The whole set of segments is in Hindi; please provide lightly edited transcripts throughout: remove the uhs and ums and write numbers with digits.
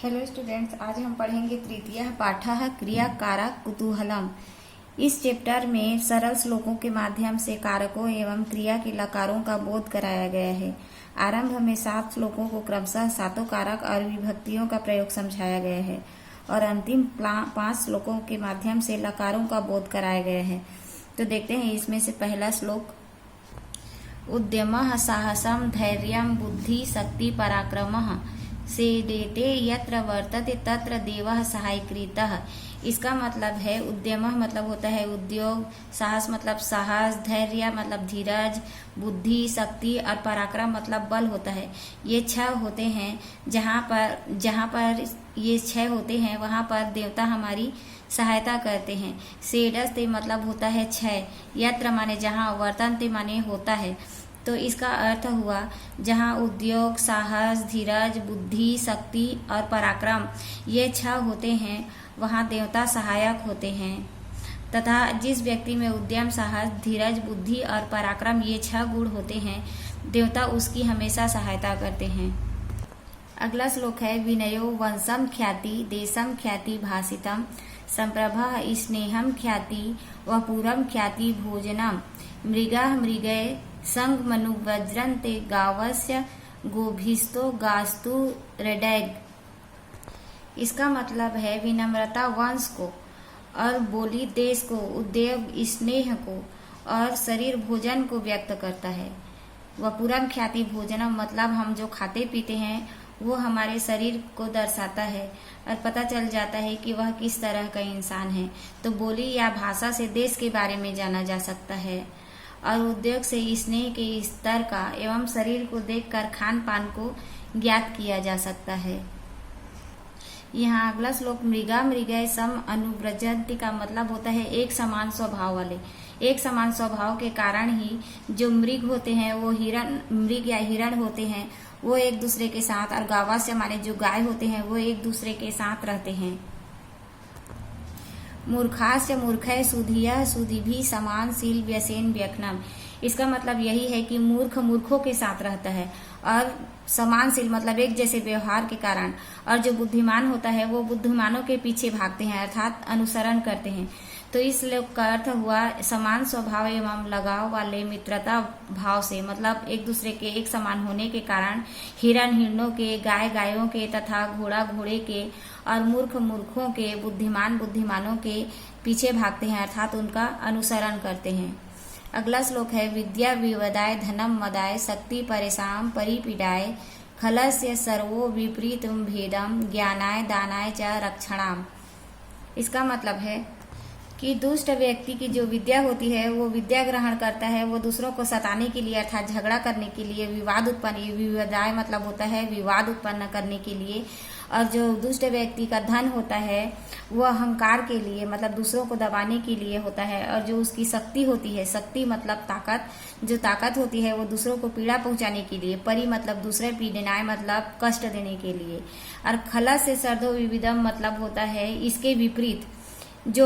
हेलो स्टूडेंट्स, आज हम पढ़ेंगे तृतीयः पाठः क्रियाकारक कुतूहलम। इस चैप्टर में सरल श्लोकों के माध्यम से कारकों एवं क्रिया के लकारों का बोध कराया गया है। आरंभ में 7 श्लोकों को क्रमशः सातों कारक और विभक्तियों का प्रयोग समझाया गया है और अंतिम 5 श्लोकों के माध्यम से लकारों का बोध कराया गया है। तो देखते हैं इसमें से पहला श्लोक। उद्यमः साहसं धैर्यं बुद्धि शक्ति पराक्रमः सेदेते यत्र वर्तते तत्र देवः सहायकृतः। इसका मतलब है उद्यमः मतलब होता है उद्योग, साहस मतलब साहस, धैर्य मतलब धीरज, बुद्धि शक्ति और पराक्रम मतलब बल होता है। ये 6 होते हैं। जहाँ पर ये 6 होते हैं वहाँ पर देवता हमारी सहायता करते हैं। सेडस्ते मतलब होता है 6, यत्र माने जहाँ, वर्तन्ते माने होता है। तो इसका अर्थ हुआ जहाँ उद्योग, साहस, धीरज, बुद्धि, शक्ति और पराक्रम ये 6 होते हैं वहाँ देवता सहायक होते हैं तथा जिस व्यक्ति में उद्यम, साहस, धीरज, बुद्धि और पराक्रम ये 6 गुण होते हैं देवता उसकी हमेशा सहायता करते हैं। अगला श्लोक है विनयो वंशम ख्याति देशम ख्याति भाषितम संप्रभः स्नेहम ख्याति वपुरम ख्याति भोजनम मृगाः मृगये संग मनुवज्रन्ते गावस्य गोभिस्तो गास्तु रेडैग। इसका मतलब है विनम्रता वंश को और बोली देश को, उद्योग स्नेह को और शरीर भोजन को व्यक्त करता है। वपुरम ख्याति भोजनम मतलब हम जो खाते पीते हैं वो हमारे शरीर को दर्शाता है और पता चल जाता है कि वह किस तरह का इंसान है। तो बोली या भाषा से देश के बारे में जाना जा सकता है और उद्योग से स्नेह के स्तर का एवं शरीर को देखकर खान पान को ज्ञात किया जा सकता है। यहाँ अगला श्लोक मृगा मृगय सम अनुव्रजन्ति का मतलब होता है एक समान स्वभाव वाले। एक समान स्वभाव के कारण ही जो मृग होते हैं वो मृग या हिरण होते हैं वो एक दूसरे के साथ, और गावस्य माने जो गाय होते हैं वो एक दूसरे के साथ रहते हैं। मूर्खास्य मूर्खय सुधियः सुधिभिः समान शील व्यसेन व्यखनम। इसका मतलब यही है कि मूर्ख मूर्खों के साथ रहता है और समानशील मतलब एक जैसे व्यवहार के कारण, और जो बुद्धिमान होता है वो बुद्धिमानों के पीछे भागते हैं अर्थात अनुसरण करते हैं। तो इस श्लोक का अर्थ हुआ समान स्वभाव एवं लगाव वाले मित्रता भाव से, मतलब एक दूसरे के एक समान होने के कारण हिरण हिरणों के, गाय गायों के तथा घोड़ा घोड़े के और मूर्ख मूर्खों के, बुद्धिमान बुद्धिमानों के पीछे भागते हैं अर्थात उनका अनुसरण करते हैं। अगला श्लोक है विद्या विवदाय धनम मदाय शक्ति परेशान परिपीडाय खलस्य सर्वो विपरीतम भेदम ज्ञानाय दानाय च रक्षणाम। इसका मतलब है कि दुष्ट व्यक्ति की जो विद्या होती है वो विद्या ग्रहण करता है, वो दूसरों को सताने के लिए अर्थात झगड़ा करने के लिए, विवाद उत्पन्न, विवादाय मतलब होता है विवाद उत्पन्न करने के लिए, और जो दुष्ट व्यक्ति का धन होता है वो अहंकार के लिए मतलब दूसरों को दबाने के लिए होता है, और जो उसकी शक्ति होती है, शक्ति मतलब ताकत, जो ताकत होती है वो दूसरों को पीड़ा पहुंचाने के लिए, परि मतलब दूसरे, पीड़नाय मतलब कष्ट देने के लिए, और खला से सर्दो विविधम मतलब होता है इसके विपरीत। जो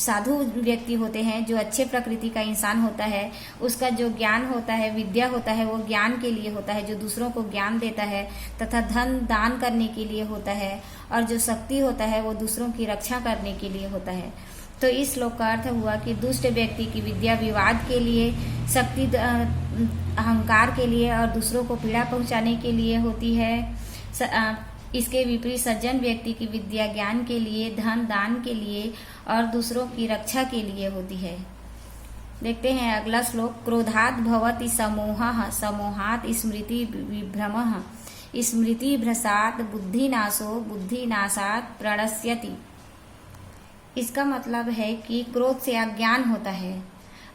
साधु व्यक्ति होते हैं, जो अच्छे प्रकृति का इंसान होता है, उसका जो ज्ञान होता है, विद्या होता है, वो ज्ञान के लिए होता है, जो दूसरों को ज्ञान देता है तथा धन दान करने के लिए होता है, और जो शक्ति होता है वो दूसरों की रक्षा करने के लिए होता है। तो इस श्लोक का अर्थ हुआ कि दुष्ट व्यक्ति की विद्या विवाद के लिए, शक्ति अहंकार के लिए और दूसरों को पीड़ा पहुंचाने के लिए होती है। इसके विपरीत सज्जन व्यक्ति की विद्या ज्ञान के लिए, धन दान के लिए और दूसरों की रक्षा के लिए होती है। देखते हैं अगला श्लोक। क्रोधात् भवति समोहः समोहात् स्मृति विभ्रमः स्मृति भ्रसात् बुद्धिनाशो बुद्धिनाशात् प्रणश्यति। इसका मतलब है कि क्रोध से अज्ञान होता है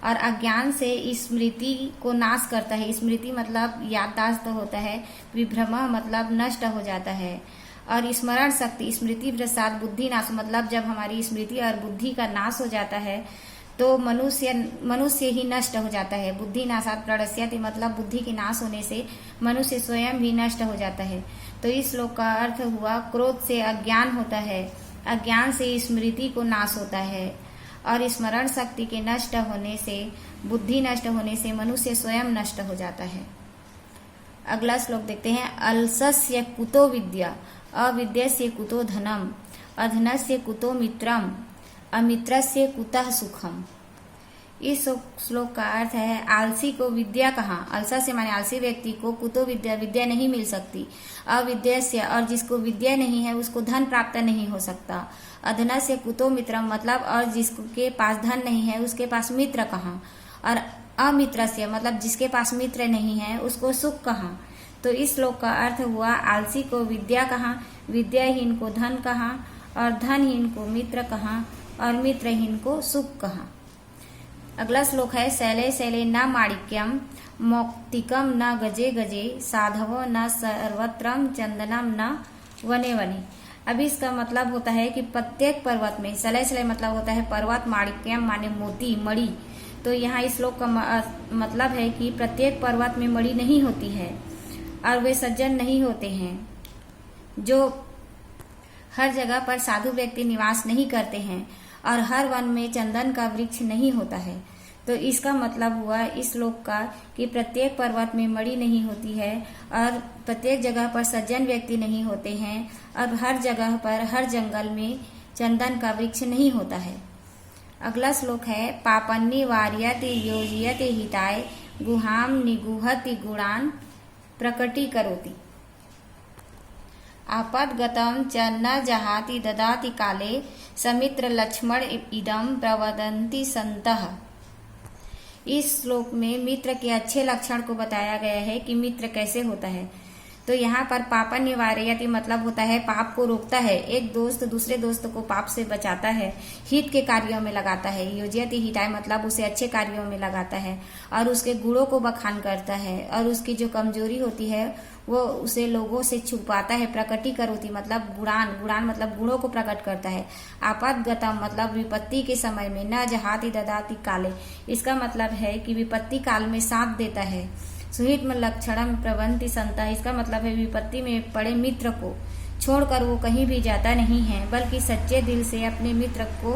और अज्ञान से स्मृति को नाश करता है। स्मृति मतलब याददाश्त होता है, विभ्रम मतलब नष्ट हो जाता है, और स्मरण शक्ति, स्मृति प्रसाद बुद्धि नाश मतलब जब हमारी स्मृति और बुद्धि का नाश हो जाता है तो मनुष्य ही नष्ट हो जाता है। बुद्धि नाशात् प्रणश्यति मतलब बुद्धि के नाश होने से मनुष्य स्वयं भी नष्ट हो जाता है। तो इस श्लोक का अर्थ हुआ क्रोध से अज्ञान होता है, अज्ञान से स्मृति को नाश होता है, और स्मरण शक्ति के नष्ट होने से, बुद्धि नष्ट होने से मनुष्य स्वयं नष्ट हो जाता है। अगला श्लोक देखते हैं। अलसस्य कुतो विद्या अविद्यस्य कुतो धनम, अधनस्य कुतो मित्रम, अमित्रस्य कुतः सुखम। इस श्लोक का अर्थ है आलसी को विद्या कहाँ, अलसा से माने आलसी व्यक्ति को कुतो विद्या, विद्या नहीं मिल सकती। अविद्यस्य, और जिसको विद्या नहीं है उसको धन प्राप्त नहीं हो सकता। अधनस्य कुतो मित्रम, मतलब और जिसके पास धन नहीं है उसके पास मित्र कहाँ। और अमित्रस्य, मतलब जिसके पास मित्र नहीं है उसको सुख कहाँ। तो इस श्लोक का अर्थ हुआ आलसी को विद्या कहाँ, विद्याहीन को धन कहाँ, और धनहीन को मित्र कहाँ, और मित्रहीन को सुख कहाँ। अगला श्लोक है शैले शैले न माणिक्यम, मौक्तिकम न गजे गजे, साधवो न सर्वत्रम, चंदनम न वने वने। अभी इसका मतलब होता है कि प्रत्येक पर्वत में, शैले शैले मतलब होता है पर्वत, माणिक्यम माने मोती मणि। तो यहाँ इस श्लोक का मतलब है कि प्रत्येक पर्वत में मणि नहीं होती है और वे सज्जन नहीं होते हैं। जो हर जगह पर साधु व्यक्ति निवास नहीं करते हैं और हर वन में चंदन का वृक्ष नहीं होता है। तो इसका मतलब हुआ इस श्लोक का कि प्रत्येक पर्वत में मणि नहीं होती है और प्रत्येक जगह पर सज्जन व्यक्ति नहीं होते हैं और हर जगह पर, हर जंगल में चंदन का वृक्ष नहीं होता है। अगला श्लोक है पापन्नि वार्यते योजयते हिताय, गुहाम निगुहति गुणान प्रकटीकरोति। आपद्गतं च न जहाति ददाति काले, समित्र लक्ष्मण इदं प्रवदन्ति संतः। इस श्लोक में मित्र के अच्छे लक्षण को बताया गया है कि मित्र कैसे होता है। तो यहाँ पर पापा निवारयति मतलब होता है पाप को रोकता है। एक दोस्त दूसरे दोस्त को पाप से बचाता है, हित के कार्यों में लगाता है। योजयति हिताय मतलब उसे अच्छे कार्यों में लगाता है और उसके गुणों को बखान करता है और उसकी जो कमजोरी होती है वो उसे लोगों से छुपाता है। प्रकटीकरोति मतलब गुणान, गुणान मतलब गुणों को प्रकट करता है। आपद्गतम मतलब विपत्ति के समय में, न जहाति ददाति काले इसका मतलब है कि विपत्ति काल में साथ देता है। सुहित लक्षणम प्रवंति संता इसका मतलब है विपत्ति में पड़े मित्र को छोड़कर वो कहीं भी जाता नहीं है बल्कि सच्चे दिल से अपने मित्र को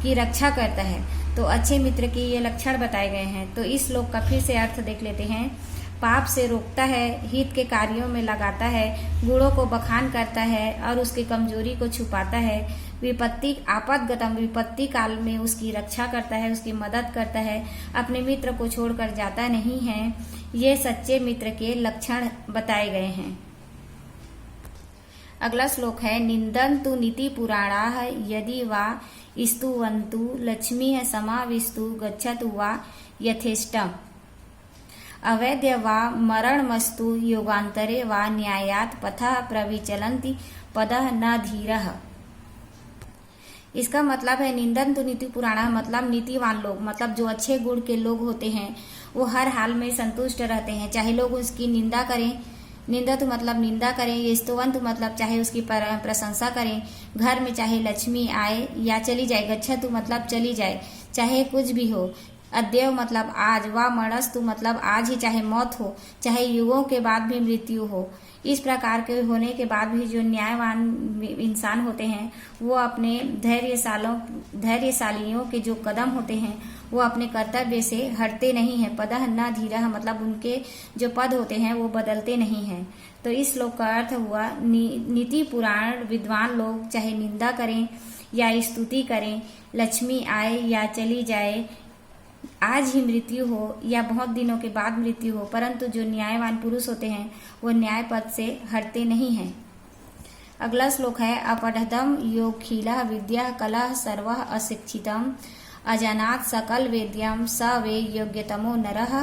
की रक्षा करता है। तो अच्छे मित्र की ये लक्षण बताए गए हैं। तो इस श्लोक का फिर से अर्थ देख लेते हैं। पाप से रोकता है, हित के कार्यों में लगाता है, गुणों को बखान करता है और उसकी कमजोरी को छुपाता है। विपत्ति आपद्गतम विपत्ति काल में उसकी रक्षा करता है, उसकी मदद करता है, अपने मित्र को छोड़कर जाता नहीं है। ये सच्चे मित्र के लक्षण बताए गए हैं। अगला श्लोक है निंदन्तु नीति पुराणा यदि वा स्तुवन्तु लक्ष्मी समाविस्तु गच्छतु वा यथेष्टम, अवैध्य वा मरणमस्तु योगांतरे वा न्यायात पथः प्रविचलन्ति पदः न धीरः। इसका मतलब है निंदन्तु नीति पुराणा मतलब नीतिवान लोग, मतलब जो अच्छे गुण के लोग होते हैं वो हर हाल में संतुष्ट रहते हैं, चाहे लोग उसकी निंदा करें। निंदा तो मतलब निंदा करें, ये स्तुवंत मतलब चाहे उसकी प्रशंसा करें। घर में चाहे लक्ष्मी आए या चली जाए, गच्छतु मतलब चली जाए, चाहे कुछ भी हो। अद्यव मतलब आज, वा मरणस्तु मतलब आज ही चाहे मौत हो, चाहे युगों के बाद भी मृत्यु हो। इस प्रकार के होने के बाद भी जो न्यायवान इंसान होते हैं वो अपने धैर्यशालियों के जो कदम होते हैं वो अपने कर्तव्य से हटते नहीं हैं। पदः न धीरः मतलब उनके जो पद होते हैं वो बदलते नहीं हैं। तो इस श्लोक का अर्थ हुआ नीति पुराण विद्वान लोग चाहे निंदा करें या स्तुति करें, लक्ष्मी आए या चली जाए, आज ही मृत्यु हो या बहुत दिनों के बाद मृत्यु हो, परंतु जो न्यायवान पुरुष होते हैं वो न्याय पद से हटते नहीं हैं। अगला श्लोक है अपढ़दम योगखिला विद्या कला सर्व अशिक्षितम, अजानात सकल वेद्यम स वे योग्यतमो नरः,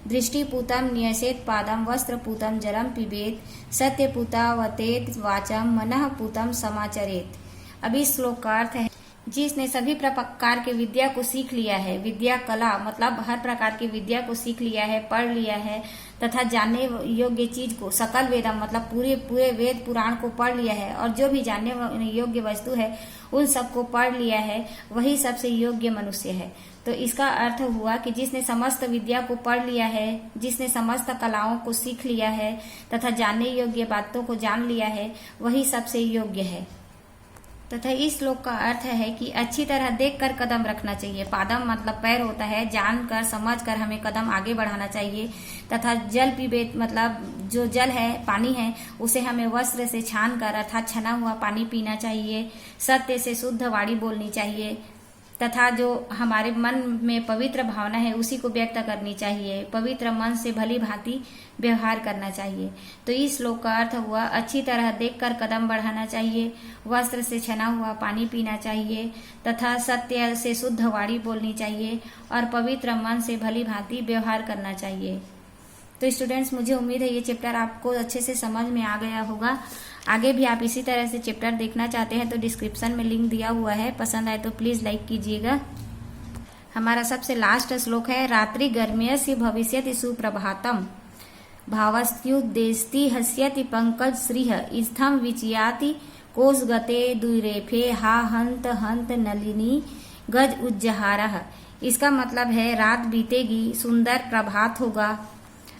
दृष्टिपूतम न्यसेत पादम वस्त्रपूतम जलम पिबेत, सत्यपूतावतेत वाचम मनः पूतम समाचरेत। अभी श्लोक का अर्थ है जिसने सभी प्रकार के विद्या को सीख लिया है, विद्या कला मतलब हर प्रकार की विद्या को सीख लिया है, पढ़ लिया है तथा जानने योग्य चीज को, सकल वेदम मतलब पूरे वेद पुराण को पढ़ लिया है और जो भी जानने योग्य वस्तु है उन सबको पढ़ लिया है, वही सबसे योग्य मनुष्य है। तो इसका अर्थ हुआ कि जिसने समस्त विद्या को पढ़ लिया है, जिसने समस्त कलाओं को सीख लिया है तथा जानने योग्य बातों को जान लिया है, वही सबसे योग्य है। तथा इस श्लोक का अर्थ है कि अच्छी तरह देखकर कदम रखना चाहिए। पादम मतलब पैर होता है, जानकर समझकर हमें कदम आगे बढ़ाना चाहिए। तथा जल पीबे मतलब जो जल है, पानी है, उसे हमें वस्त्र से छान कर अर्थात छना हुआ पानी पीना चाहिए। सत्य से शुद्ध वाणी बोलनी चाहिए तथा जो हमारे मन में पवित्र भावना है उसी को व्यक्त करनी चाहिए। पवित्र मन से भली भांति व्यवहार करना चाहिए। तो इस श्लोक का अर्थ हुआ अच्छी तरह देखकर कदम बढ़ाना चाहिए, वस्त्र से छना हुआ पानी पीना चाहिए तथा सत्य से शुद्ध वाणी बोलनी चाहिए और पवित्र मन से भली भांति व्यवहार करना चाहिए। तो स्टूडेंट्स, मुझे उम्मीद है ये चैप्टर आपको अच्छे से समझ में आ गया होगा। आगे भी आप इसी तरह से चैप्टर देखना चाहते हैं तो डिस्क्रिप्शन में लिंक दिया हुआ है, पसंद आए तो प्लीज लाइक कीजिएगा। हमारा सबसे लास्ट श्लोक है रात्रि गर्म्यस्य भविष्यति सुप्रभातम भावस्त्युद्देस्ति हस्यति पंकज श्रीह स्थम विचयाति कोश गते दुरेफे हा हंत हंत नलिनी गज उज्जहारः। इसका मतलब है रात बीतेगी, सुंदर प्रभात होगा।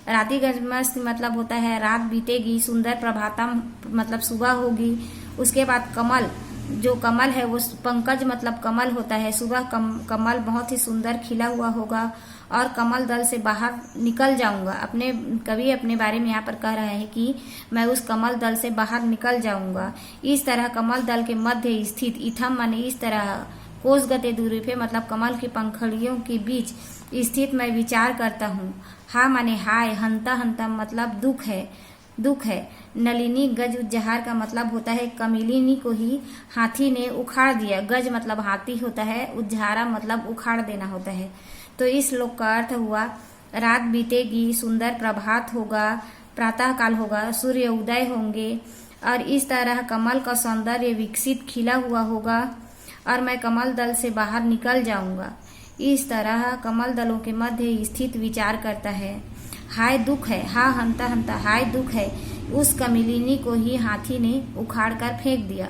राति गर्मस्त मतलब होता है रात बीतेगी, सुंदर प्रभातम मतलब सुबह होगी। उसके बाद कमल, जो कमल है वो पंकज मतलब कमल होता है। सुबह कमल बहुत ही सुंदर खिला हुआ होगा और कमल दल से बाहर निकल जाऊंगा। अपने कवि अपने बारे में यहाँ पर कह रहा है कि मैं उस कमल दल से बाहर निकल जाऊंगा। इस तरह कमल दल के मध्य स्थित, इथम माने इस तरह, कोश गते दूरी पे मतलब कमल की पंखड़ियों के बीच स्थित मैं विचार करता हूँ। हा माने हाय, हंता हंता मतलब दुख है। नलिनी गज उज्जहार का मतलब होता है कमिलिनी को ही हाथी ने उखाड़ दिया। गज मतलब हाथी होता है, उज्जहारा मतलब उखाड़ देना होता है। तो इस श्लोक का अर्थ हुआ रात बीतेगी, सुंदर प्रभात होगा, प्रातः काल होगा, सूर्य उदय होंगे और इस तरह कमल का सौंदर्य विकसित खिला हुआ होगा और मैं कमल दल से बाहर निकल जाऊंगा। इस तरह कमल दलों के मध्य स्थित विचार करता है। हाय दुख है, हा हंता हंता, हाय दुख है, उस कमिलिनी को ही हाथी ने उखाड़ कर फेंक दिया।